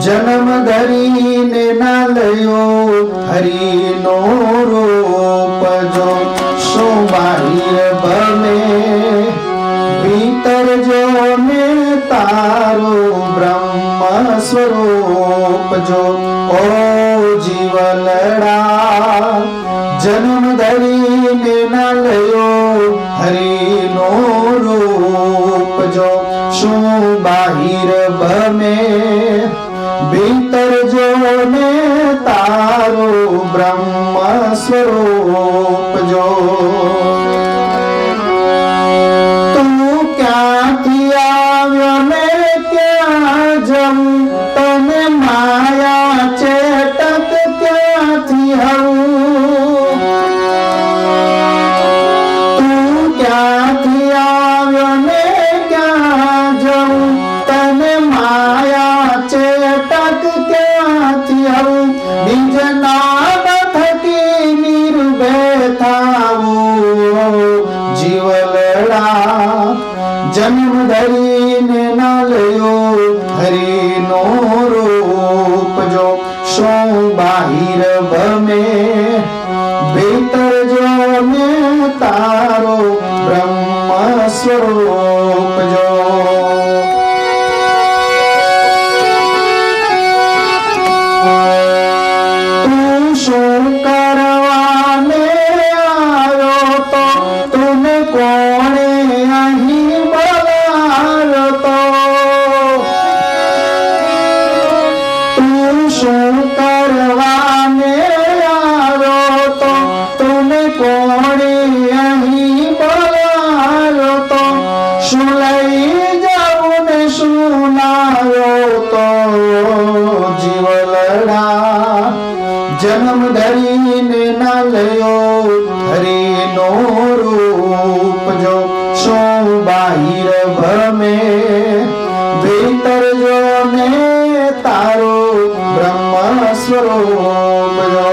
जन्म धरीने ना लयो हरिनो रूप जो शो बाहिर भमे भीतर जो ने तारो ब्रह्म स्वरूप जो ओ जीवलड़ा जन्म धरीने ना लयो हरिनो रूप जो शो बाहिर भमे भीतर जो ने तारो ब्रह्म स्वरूप जो तू क्या किया ने क्या जम तने माया चेतक क्या थी तू क्या किया ने क्या जम तने माया चेतक क्या थी निज नाम थकी निर्भय थाऊ जीवलड़ा जन्म धरीने ना लयो हरिनो रूप जो शो बाहिर भमे भीतर जो ने तारो ब्रह्म स्वरूप जो जन्म धरीने ना लयो हरिनो रूप जो शो बाहिर भमे भीतर जो ने तारो ब्रह्म स्वरूप जो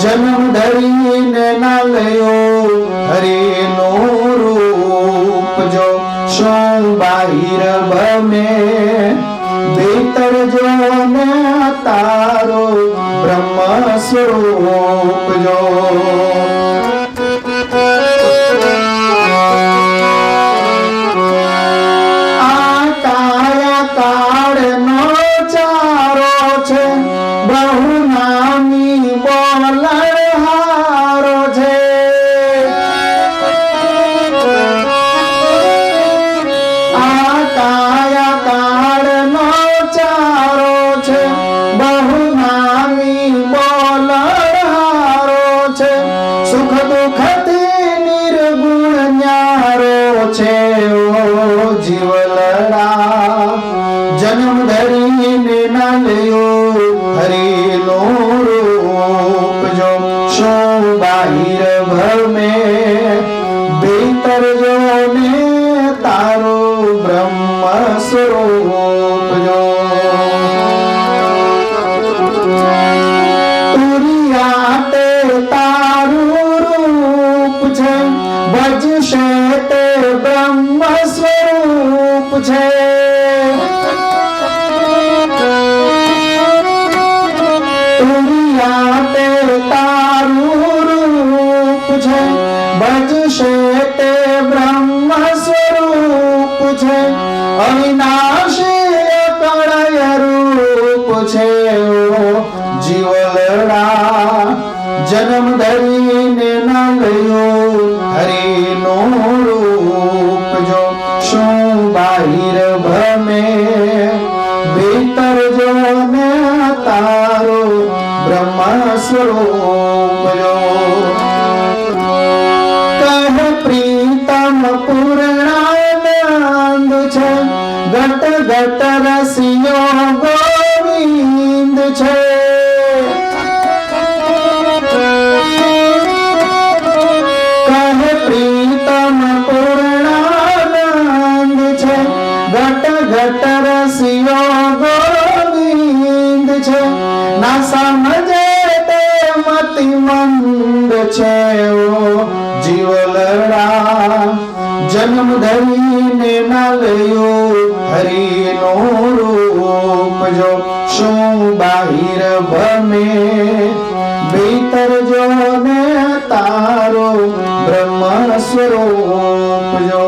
जन्म धरीने ना लयो हरिनो रूप जो शो बाहिर भमे भीतर जो ने तारो ब्रह्म स्वरूप जो जन्म धरीने ना लयो हरिनो रूप जो शो बाहिर भमे भीतर जो ने तारो ब्रह्म स्वरूप जो तुरियाते तारू रूप छे भजशे ते ब्रह्म स्वरूप छे भजशे ते ब्रह्म स्वरूप छे अविनाशी कळय रूप छे जीवलड़ा जन्म धरीने ना लयो हरिनो रूप जो शो बाहिर भमे भीतर ભીતર જો ને તારો બ્રહ્મ સ્વરૂપ જો કહે પ્રીતમ પૂર્ણાનંદ છે ઘટ ઘટ રસિયો ગોવિંદ છે કહે પ્રીતમ પૂર્ણાનંદ છે ઘટ ઘટ રસિયો ગોવિંદ છે ના સમજે તે મતિમંદ છે ઓ જીવલડા જન્મ ધરીને ના લયો હરિનો રૂપ જો શું બાહિર ભમે ભીતર જો ને તારો બ્રહ્મ સ્વરૂપ જો